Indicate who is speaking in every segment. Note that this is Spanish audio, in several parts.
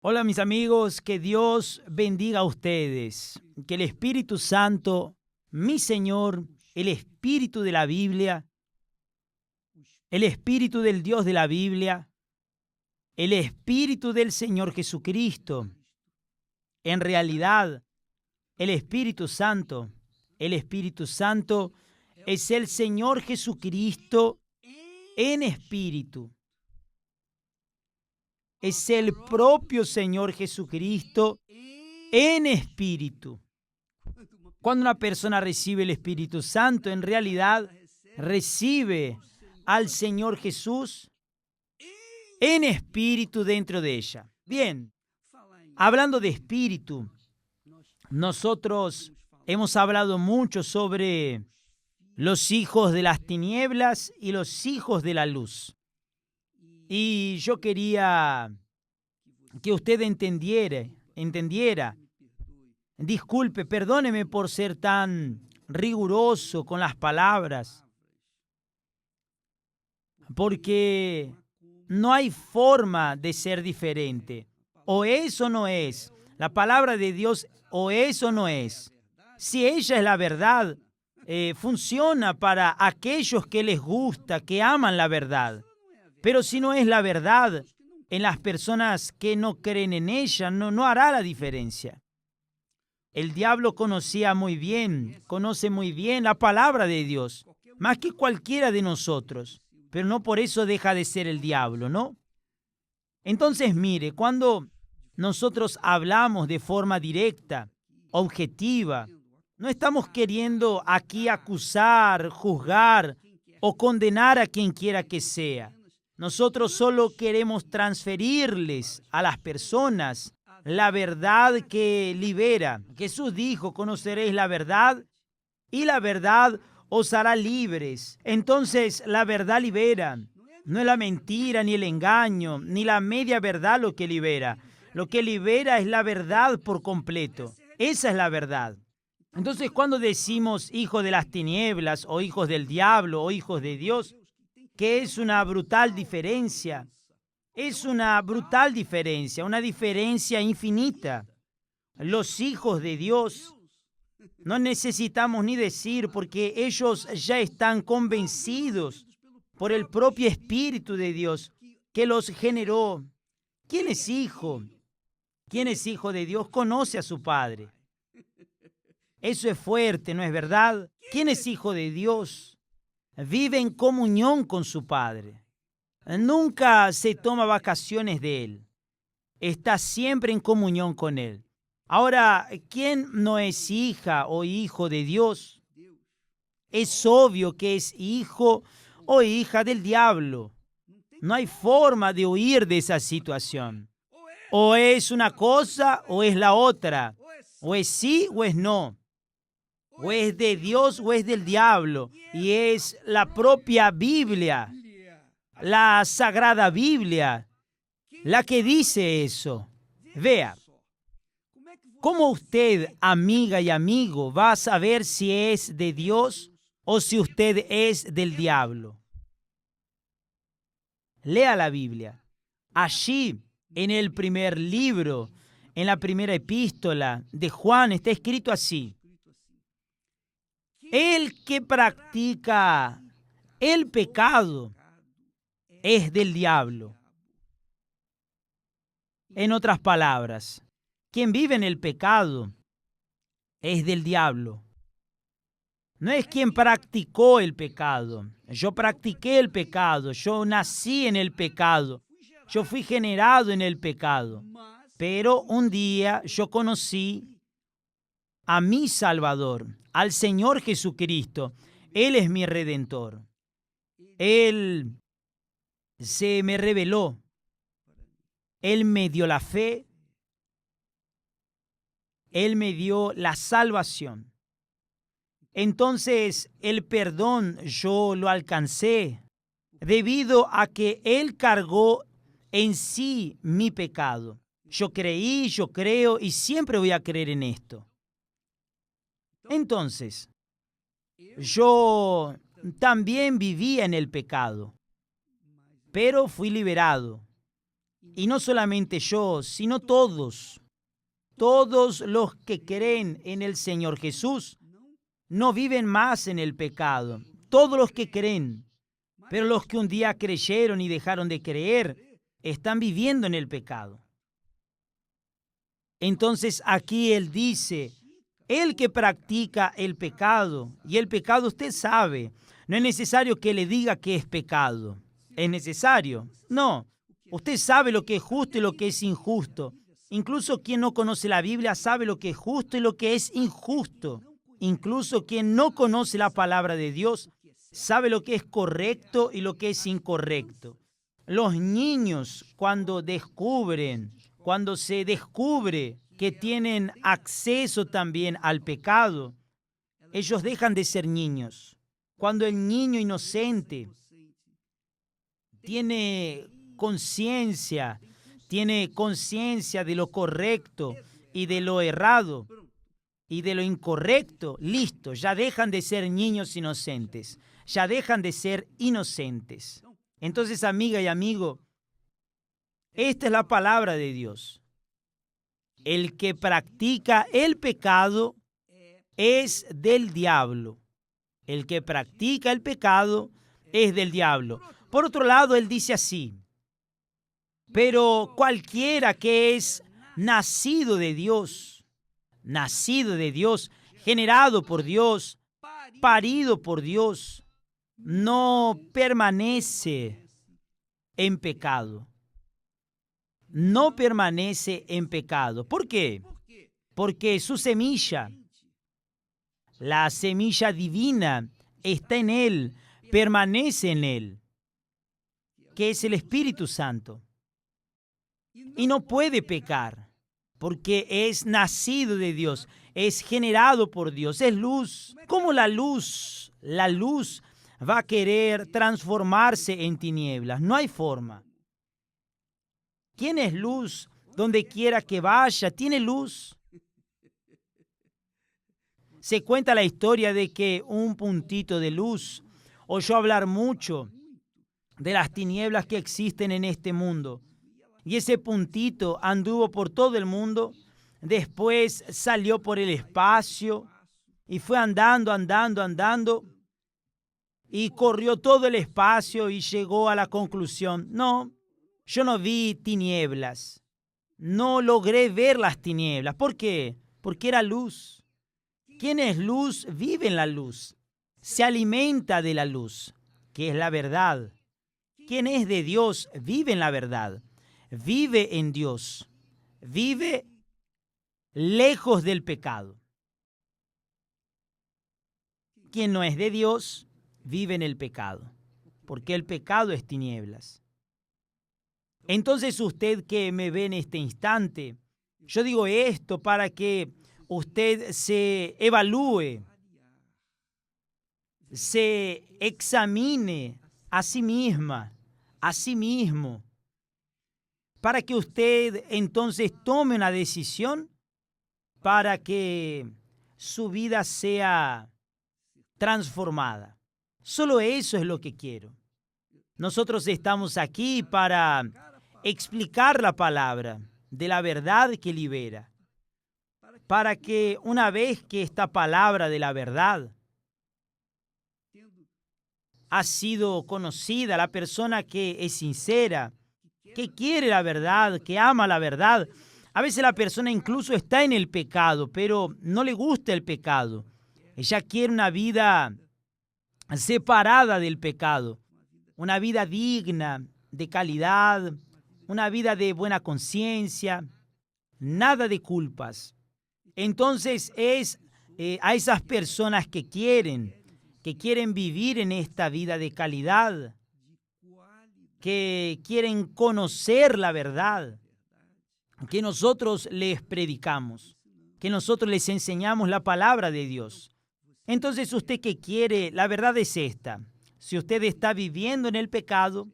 Speaker 1: Hola mis amigos, que Dios bendiga a ustedes, que el Espíritu Santo, mi Señor, el Espíritu de la Biblia, el Espíritu del Dios de la Biblia, el Espíritu del Señor Jesucristo, en realidad el Espíritu Santo es el Señor Jesucristo en espíritu. Es el propio Señor Jesucristo en espíritu. Cuando una persona recibe el Espíritu Santo, en realidad recibe al Señor Jesús en espíritu dentro de ella. Bien, hablando de espíritu, nosotros hemos hablado mucho sobre los hijos de las tinieblas y los hijos de la luz. Y yo quería que usted entendiera. Disculpe, perdóneme por ser tan riguroso con las palabras, porque no hay forma de ser diferente. O es o no es. La palabra de Dios o es o no es. Si ella es la verdad, funciona para aquellos que les gusta, que aman la verdad. Pero si no es la verdad, en las personas que no creen en ella, no hará la diferencia. El diablo conoce muy bien la palabra de Dios, más que cualquiera de nosotros, pero no por eso deja de ser el diablo, ¿no? Entonces, mire, cuando nosotros hablamos de forma directa, objetiva, no estamos queriendo aquí acusar, juzgar o condenar a quien quiera que sea. Nosotros solo queremos transferirles a las personas la verdad que libera. Jesús dijo, conoceréis la verdad y la verdad os hará libres. Entonces, la verdad libera. No es la mentira, ni el engaño, ni la media verdad lo que libera. Lo que libera es la verdad por completo. Esa es la verdad. Entonces, cuando decimos hijos de las tinieblas, o hijos del diablo, o hijos de Dios, que es una brutal diferencia. Es una brutal diferencia, una diferencia infinita. Los hijos de Dios no necesitamos ni decir porque ellos ya están convencidos por el propio Espíritu de Dios que los generó. ¿Quién es hijo? ¿Quién es hijo de Dios? Conoce a su Padre. Eso es fuerte, ¿no es verdad? ¿Quién es hijo de Dios? Vive en comunión con su Padre. Nunca se toma vacaciones de Él. Está siempre en comunión con Él. Ahora, ¿quién no es hija o hijo de Dios? Es obvio que es hijo o hija del diablo. No hay forma de huir de esa situación. O es una cosa o es la otra. O es sí o es no. O es de Dios o es del diablo. Y es la propia Biblia, la Sagrada Biblia, la que dice eso. Vea, ¿cómo usted, amiga y amigo, va a saber si es de Dios o si usted es del diablo? Lea la Biblia. Allí, en el primer libro, en la primera epístola de Juan, está escrito así: el que practica el pecado es del diablo. En otras palabras, quien vive en el pecado es del diablo. No es quien practicó el pecado. Yo practiqué el pecado, yo nací en el pecado, yo fui generado en el pecado. Pero un día yo conocí a mi Salvador, al Señor Jesucristo. Él es mi Redentor. Él se me reveló. Él me dio la fe. Él me dio la salvación. Entonces, el perdón yo lo alcancé debido a que Él cargó en sí mi pecado. Yo creí, yo creo y siempre voy a creer en esto. Entonces, yo también vivía en el pecado, pero fui liberado. Y no solamente yo, sino todos. Todos los que creen en el Señor Jesús no viven más en el pecado. Todos los que creen. Pero los que un día creyeron y dejaron de creer, están viviendo en el pecado. Entonces aquí él dice, el que practica el pecado, y el pecado usted sabe, no es necesario que le diga que es pecado. ¿Es necesario? No. Usted sabe lo que es justo y lo que es injusto. Incluso quien no conoce la Biblia sabe lo que es justo y lo que es injusto. Incluso quien no conoce la palabra de Dios sabe lo que es correcto y lo que es incorrecto. Los niños, cuando se descubre que tienen acceso también al pecado, ellos dejan de ser niños. Cuando el niño inocente tiene conciencia de lo correcto y de lo errado y de lo incorrecto, listo, ya dejan de ser niños inocentes, ya dejan de ser inocentes. Entonces, amiga y amigo, esta es la palabra de Dios. El que practica el pecado es del diablo. El que practica el pecado es del diablo. Por otro lado, él dice así, pero cualquiera que es nacido de Dios, generado por Dios, parido por Dios, no permanece en pecado. No permanece en pecado. ¿Por qué? Porque su semilla, la semilla divina, está en él, permanece en él, que es el Espíritu Santo. Y no puede pecar, porque es nacido de Dios, es generado por Dios, es luz. ¿Cómo la luz va a querer transformarse en tinieblas? No hay forma. ¿Quién es luz? Donde quiera que vaya, tiene luz. Se cuenta la historia de que un puntito de luz oyó hablar mucho de las tinieblas que existen en este mundo. Y ese puntito anduvo por todo el mundo, después salió por el espacio y fue andando, y corrió todo el espacio y llegó a la conclusión, no, yo no vi tinieblas, no logré ver las tinieblas. ¿Por qué? Porque era luz. ¿Quién es luz? Vive en la luz, se alimenta de la luz, que es la verdad. ¿Quién es de Dios? Vive en la verdad. Vive en Dios, vive lejos del pecado. Quien no es de Dios, vive en el pecado, porque el pecado es tinieblas. Entonces usted que me ve en este instante, yo digo esto para que usted se evalúe, se examine a sí misma, a sí mismo, para que usted entonces tome una decisión para que su vida sea transformada. Solo eso es lo que quiero. Nosotros estamos aquí para explicar la palabra de la verdad que libera, para que una vez que esta palabra de la verdad ha sido conocida, la persona que es sincera, que quiere la verdad, que ama la verdad. A veces la persona incluso está en el pecado, pero no le gusta el pecado. Ella quiere una vida separada del pecado, una vida digna, de calidad, una vida de buena conciencia, nada de culpas. Entonces es a esas personas que quieren vivir en esta vida de calidad, que quieren conocer la verdad, que nosotros les predicamos, que nosotros les enseñamos la palabra de Dios. Entonces, usted que quiere, la verdad es esta. Si usted está viviendo en el pecado,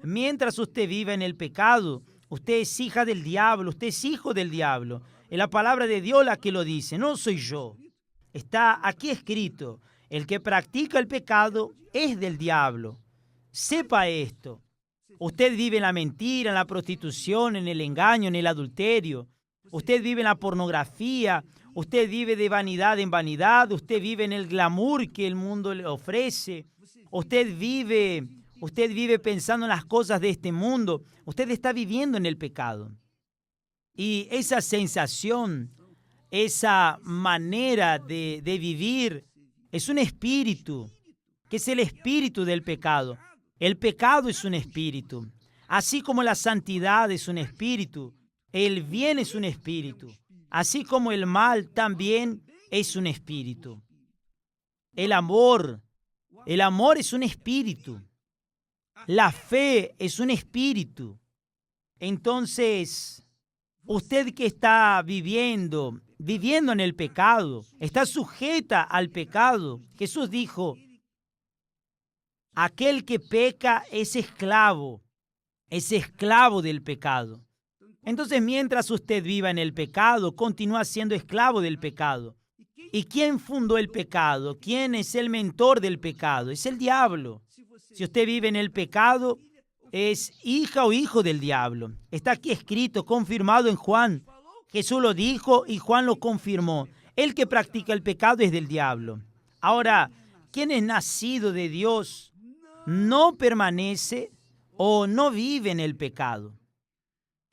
Speaker 1: mientras usted viva en el pecado, usted es hija del diablo, usted es hijo del diablo. Es la palabra de Dios la que lo dice, no soy yo. Está aquí escrito, el que practica el pecado es del diablo. Sepa esto. Usted vive en la mentira, en la prostitución, en el engaño, en el adulterio. Usted vive en la pornografía. Usted vive de vanidad en vanidad. Usted vive en el glamour que el mundo le ofrece. Usted vive pensando en las cosas de este mundo. Usted está viviendo en el pecado. Y esa sensación, esa manera de vivir, es un espíritu, que es el espíritu del pecado. El pecado es un espíritu. Así como la santidad es un espíritu, el bien es un espíritu. Así como el mal también es un espíritu. El amor es un espíritu. La fe es un espíritu. Entonces, usted que está viviendo en el pecado, está sujeta al pecado. Jesús dijo, aquel que peca es esclavo del pecado. Entonces, mientras usted viva en el pecado, continúa siendo esclavo del pecado. ¿Y quién fundó el pecado? ¿Quién es el mentor del pecado? Es el diablo. Si usted vive en el pecado, es hija o hijo del diablo. Está aquí escrito, confirmado en Juan. Jesús lo dijo y Juan lo confirmó. El que practica el pecado es del diablo. Ahora, ¿quién es nacido de Dios no permanece o no vive en el pecado?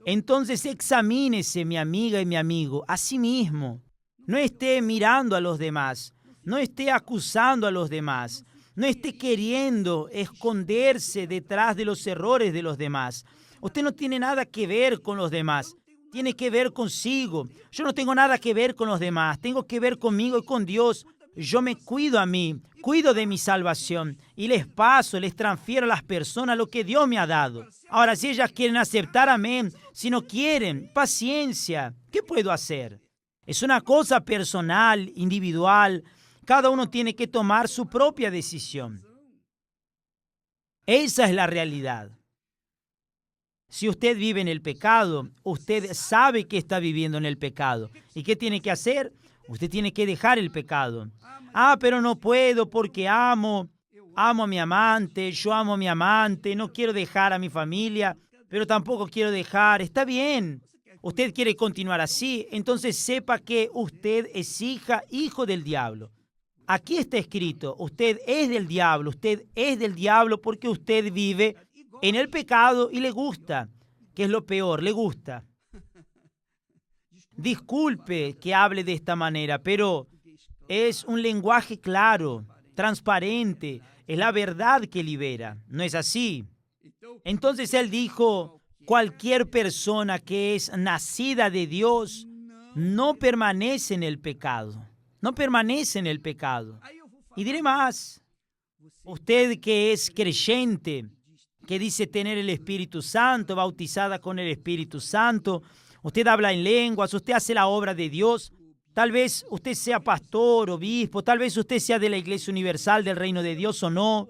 Speaker 1: Entonces examínese, mi amiga y mi amigo, a sí mismo. No esté mirando a los demás, no esté acusando a los demás, no esté queriendo esconderse detrás de los errores de los demás. Usted no tiene nada que ver con los demás, tiene que ver consigo. Yo no tengo nada que ver con los demás, tengo que ver conmigo y con Dios. Yo me cuido a mí, cuido de mi salvación y les transfiero a las personas lo que Dios me ha dado. Ahora, si ellas quieren aceptar, amén. Si no quieren, paciencia. ¿Qué puedo hacer? Es una cosa personal, individual. Cada uno tiene que tomar su propia decisión. Esa es la realidad. Si usted vive en el pecado, usted sabe que está viviendo en el pecado. ¿Y qué tiene que hacer? Usted tiene que dejar el pecado. Pero no puedo porque amo a mi amante, yo amo a mi amante, no quiero dejar a mi familia, pero tampoco quiero dejar. Está bien. Usted quiere continuar así, entonces sepa que usted es hijo del diablo. Aquí está escrito, usted es del diablo porque usted vive en el pecado y le gusta, que es lo peor, le gusta. Disculpe que hable de esta manera, pero es un lenguaje claro, transparente, es la verdad que libera, ¿no es así? Entonces él dijo, cualquier persona que es nacida de Dios no permanece en el pecado, no permanece en el pecado. Y diré más, usted que es creyente, que dice tener el Espíritu Santo, bautizada con el Espíritu Santo, usted habla en lenguas, usted hace la obra de Dios. Tal vez usted sea pastor, obispo, tal vez usted sea de la Iglesia Universal del Reino de Dios o no.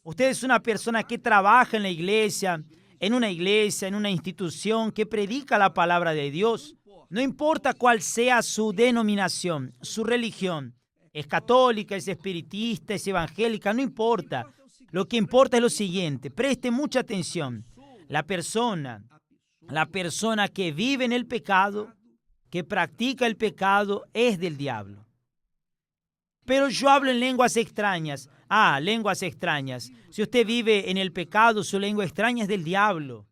Speaker 1: Usted es una persona que trabaja en la iglesia, en una institución que predica la palabra de Dios. No importa cuál sea su denominación, su religión. Es católica, es espiritista, es evangélica, no importa. Lo que importa es lo siguiente, preste mucha atención. La persona que vive en el pecado, que practica el pecado, es del diablo. Pero yo hablo en lenguas extrañas. Lenguas extrañas. Si usted vive en el pecado, su lengua extraña es del diablo.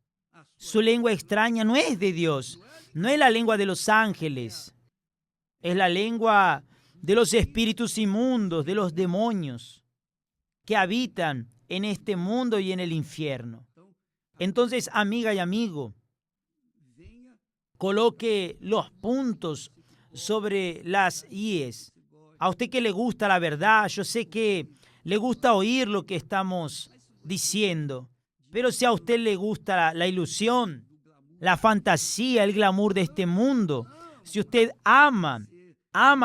Speaker 1: Su lengua extraña no es de Dios. No es la lengua de los ángeles. Es la lengua de los espíritus inmundos, de los demonios que habitan en este mundo y en el infierno. Entonces, amiga y amigo, coloque los puntos sobre las íes. A usted que le gusta la verdad, yo sé que le gusta oír lo que estamos diciendo, pero si a usted le gusta la ilusión, la fantasía, el glamour de este mundo, si usted ama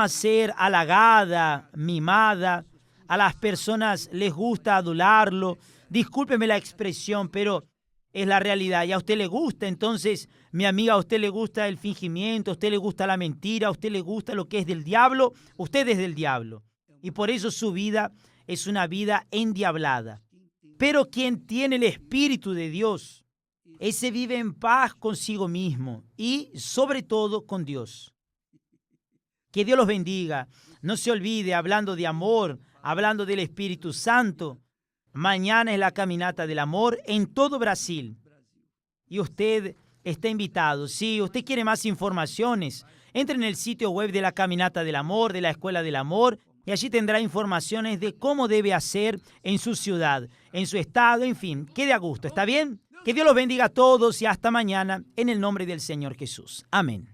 Speaker 1: ser halagada, mimada, a las personas les gusta adularlo, discúlpeme la expresión, pero es la realidad. Y a usted le gusta, entonces, mi amiga, a usted le gusta el fingimiento, a usted le gusta la mentira, a usted le gusta lo que es del diablo, usted es del diablo. Y por eso su vida es una vida endiablada. Pero quien tiene el Espíritu de Dios, ese vive en paz consigo mismo y sobre todo con Dios. Que Dios los bendiga. No se olvide, hablando de amor, hablando del Espíritu Santo, mañana es la caminata del amor en todo Brasil. Y usted está invitado. Si usted quiere más informaciones, entre en el sitio web de la Caminata del Amor, de la Escuela del Amor, y allí tendrá informaciones de cómo debe hacer en su ciudad, en su estado, en fin, quede a gusto. ¿Está bien? Que Dios los bendiga a todos y hasta mañana en el nombre del Señor Jesús. Amén.